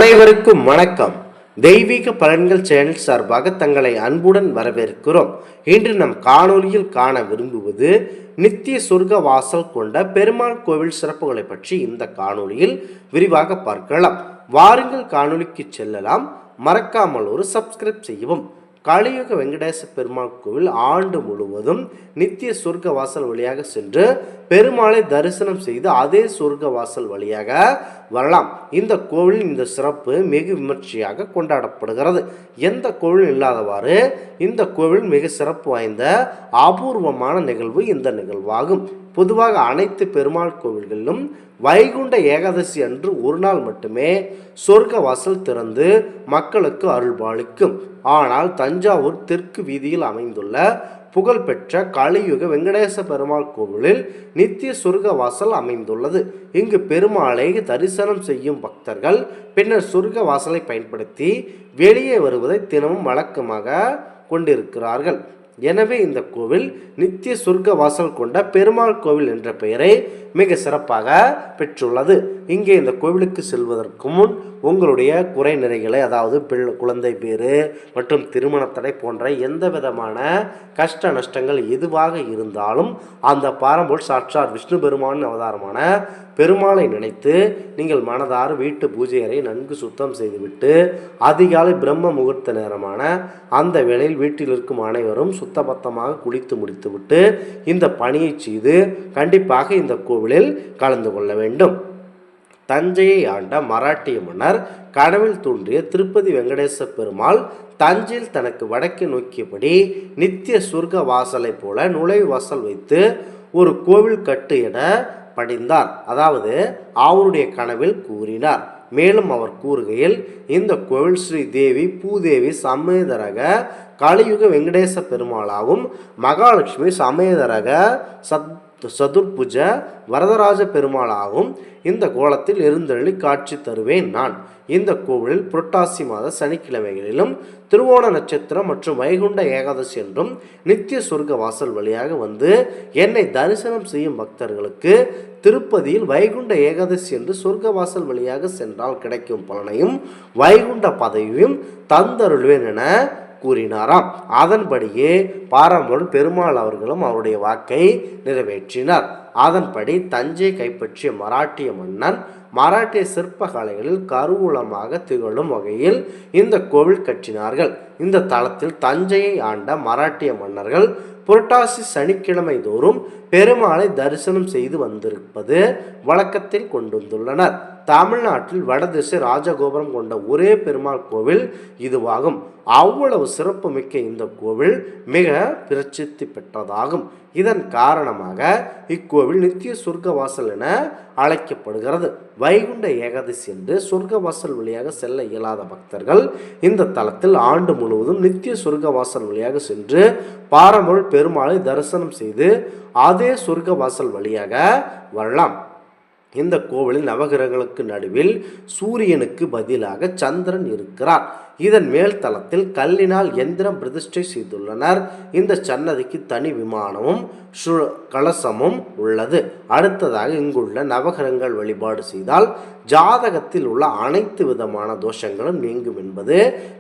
அனைவருக்கும் வணக்கம். தெய்வீக பலன்கள் சேனல் சார்பாக தங்களை அன்புடன் வரவேற்கிறோம். இன்று நம் காணொலியில் காண விரும்புவது நித்திய சொர்க்க வாசல் கொண்ட பெருமாள் கோவில் சிறப்புகளை பற்றி இந்த காணொலியில் விரிவாக பார்க்கலாம். வாருங்கள் காணொலிக்கு செல்லலாம். மறக்காமல் ஒரு சப்ஸ்கிரைப் செய்யவும். கலியுக வெங்கடேச பெருமாள் கோவில் ஆண்டு முழுவதும் நித்திய சொர்க்க வாசல் வழியாக சென்று பெருமாளை தரிசனம் செய்து அதே சொர்க்க வாசல் வழியாக வரலாம். இந்த கோவில் இந்த சிறப்பு மிக விமர்சையாக கொண்டாடப்படுகிறது. எந்த கோவில் இல்லாதவாறு இந்த கோவில் மிக சிறப்பு வாய்ந்த அபூர்வமான நிகழ்வு இந்த நிகழ்வாகும். பொதுவாக அனைத்து பெருமாள் கோவில்களிலும் வைகுண்ட ஏகாதசி அன்று ஒரு நாள் மட்டுமே சொர்க்க வாசல் திறந்து மக்களுக்கு அருள்பாலிக்கும். ஆனால் தஞ்சாவூர் தெற்கு வீதியில் அமைந்துள்ள புகழ்பெற்ற கலியுக வெங்கடேச பெருமாள் கோவிலில் நித்திய சொர்க்க வாசல் அமைந்துள்ளது. இங்கு பெருமாளை தரிசனம் செய்யும் பக்தர்கள் பின்னர் சொர்க்க வாசலை பயன்படுத்தி வெளியே வருவதை தினமும் வழக்கமாக கொண்டிருக்கிறார்கள். எனவே இந்த கோவில் நித்திய சொர்க்க வாசல் கொண்ட பெருமாள் கோவில் என்ற பெயரை மிக சிறப்பாக பெற்றுள்ளது. இங்கே இந்த கோவிலுக்கு செல்வதற்கு முன் உங்களுடைய குறை நிறைகளை, அதாவது குழந்தை பேரு மற்றும் திருமண தடை போன்ற எந்த விதமான கஷ்ட நஷ்டங்கள் எதுவாக இருந்தாலும் அந்த பாரம்பரிய சாட்சாத் விஷ்ணு பெருமான் அவதாரமான பெருமாளை நினைத்து நீங்கள் மனதார வீட்டு பூஜை அறை நன்கு சுத்தம் செய்துவிட்டு அதிகாலை பிரம்ம முகூர்த்த நேரமான அந்த வேளையில் வீட்டில் இருக்கும் அனைவரும் சுத்தபத்தமாக குளித்து முடித்துவிட்டு இந்த பணியை செய்து கண்டிப்பாக இந்த கோவிலில் கலந்து கொள்ள வேண்டும். தஞ்சையை ஆண்ட மராட்டிய மன்னர் கனவில் தோன்றிய திருப்பதி வெங்கடேச பெருமாள் தஞ்சையில் தனக்கு வடக்கு நோக்கியபடி நித்திய சொர்க்க வாசலை போல நுழைவு வாசல் வைத்து ஒரு கோவில் கட்டு என படிந்தார். அதாவது அவருடைய கனவில் கூறினார். மேலும் அவர் கூறுகையில், இந்த கோவில் ஸ்ரீ தேவி பூதேவி சமேதரக கலியுக வெங்கடேச பெருமாளாகவும் மகாலட்சுமி சமேதரக சதுர்புஜ வரதராஜ பெருமாளாகவும் இந்த கோலத்தில் எழுந்தருளி காட்சி தருவேன் நான். இந்த கோவிலில் புரட்டாசி மாத சனிக்கிழமைகளிலும் திருவோண நட்சத்திரம் மற்றும் வைகுண்ட ஏகாதசி என்றும் நித்திய சொர்க்க வாசல் வழியாக வந்து என்னை தரிசனம் செய்யும் பக்தர்களுக்கு திருப்பதியில் வைகுண்ட ஏகாதசி என்று சொர்க்க வாசல் வழியாக சென்றால் கிடைக்கும் பலனையும் வைகுண்ட பதவியும் தந்தருள்வேன் என கூறினாராம். அதன்படியே பாரம்பரிய பெருமாள் அவர்களும் அவருடைய வாக்கை நிறைவேற்றினார். அதன்படி தஞ்சை கைப்பற்றிய மராட்டிய மன்னன் மராட்டிய சிற்ப கலைகளில் கருவூலமாக திகழும் வகையில் இந்த கோவில் கட்டினார்கள். இந்த தளத்தில் தஞ்சையை ஆண்ட மராட்டிய மன்னர்கள் புரட்டாசி சனிக்கிழமை தோறும் பெருமாளை தரிசனம் செய்து வந்திருப்பது வழக்கத்தில் கொண்டு வந்துள்ளனர். தமிழ்நாட்டில் வடதிசை ராஜகோபுரம் கொண்ட ஒரே பெருமாள் கோவில் இதுவாகும். அவ்வளவு சிறப்பு மிக்க இந்த கோவில் மிக பிரசித்தி பெற்றதாகும். இதன் காரணமாக இக்கோவில் நித்திய சொர்க்க வாசல் என அழைக்கப்படுகிறது. வைகுண்ட ஏகாதசி என்று சொர்க்க வாசல் வழியாக செல்ல இயலாத பக்தர்கள் இந்த தலத்தில் ஆண்டு முழுவதும் நித்திய சொர்க்க வாசல் வழியாக சென்று பாரம்பரிய பெருமாளை தரிசனம் செய்து அதே சொர்க்க வாசல் வழியாக வரலாம். இந்த கோவிலில் நவகிரகங்களுக்கு நடுவில் சூரியனுக்கு பதிலாக சந்திரன் இருக்கிறார். இதன் மேல் தளத்தில் கல்லினால் எந்திரம் பிரதிஷ்டை செய்துள்ளனர். இந்த சன்னதிக்கு தனி விமானமும் கலசமும் உள்ளது. அடுத்ததாக இங்குள்ள நவகிரகங்கள் வழிபாடு செய்தால் ஜாதகத்தில் உள்ள அனைத்து விதமான தோஷங்களும் நீங்கும் என்பது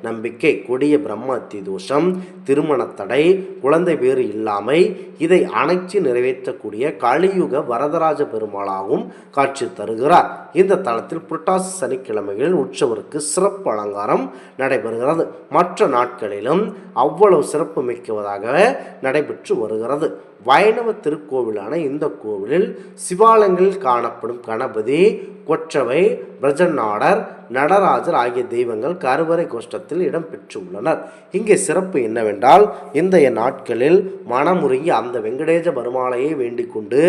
நம்பிக்கை. கொடிய பிரம்மத்தி தோஷம், திருமண தடை, குழந்தை பேறு இல்லாமை இதை அனைத்து நிறைவேற்றக்கூடிய கலியுக வரதராஜ பெருமாளாகவும் காட்சி தருகிறார். இந்த தளத்தில் புரட்டாசி சனிக்கிழமைகளில் உற்சவருக்கு சிறப்பு அலங்காரம் நடைபெறுகிறது. மற்ற நாட்களிலும் அவ்வளவு சிறப்பு மிக்கதாக நடைபெற்று வருகிறது. வைணவ திருக்கோவிலான இந்த கோவிலில் சிவாலயங்களில் காணப்படும் கணபதி, கொற்றவை, பிரஜநாடர், நடராஜர் ஆகிய தெய்வங்கள் கருவறை கோஷ்டத்தில் இடம் பெற்றுள்ளனர். இங்கே சிறப்பு என்னவென்றால், இன்றைய நாட்களில் மனமுருகி அந்த வெங்கடேச பெருமாளையே வேண்டிக் கொண்டு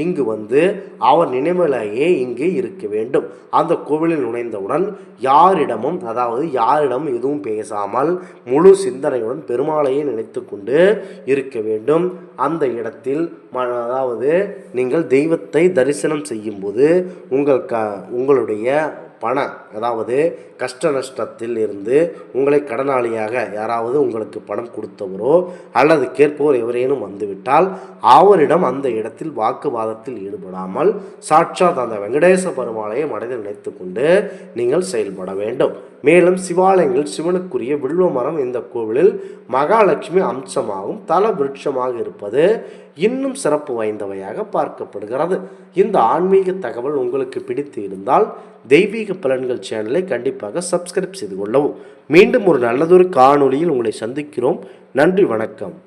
இங்கு வந்து அவர் நினைவிலேயே இங்கு இருக்க வேண்டும். அந்த கோவிலில் நுழைந்தவுடன் யாரிடமும் எதுவும் பேசாமல் முழு சிந்தனையுடன் பெருமாளையே நினைத்து கொண்டு இருக்க வேண்டும். அந்த இடத்தில் நீங்கள் தெய்வத்தை தரிசனம் செய்யும் போது உங்களுடைய பண அதாவது கஷ்ட நஷ்டத்தில் இருந்து உங்களை கடனாளியாக யாராவது உங்களுக்கு பணம் கொடுத்தவரோ அல்லது கேட்போர் எவரேனும் வந்துவிட்டால் அவரிடம் அந்த இடத்தில் வாக்குவாதத்தில் ஈடுபடாமல் சாட்சாத் அந்த வெங்கடேச பெருமாளையை மனதில் நினைத்து கொண்டு நீங்கள் செயல்பட வேண்டும். மேலும் சிவாலயங்கள் சிவனுக்குரிய வில்வ மரம் இந்த கோவிலில் மகாலட்சுமி அம்சமாகவும் தல விருட்சமாக இருப்பது இன்னும் சிறப்பு வாய்ந்தவையாக பார்க்கப்படுகிறது. இந்த ஆன்மீக தகவல் உங்களுக்கு பிடித்து இருந்தால் தெய்வீக பலன்கள் சேனலை கண்டிப்பாக சப்ஸ்கிரைப் செய்து கொள்ளவும். மீண்டும் ஒரு நல்லதொரு காணொளியில் உங்களை சந்திக்கிறோம். நன்றி, வணக்கம்.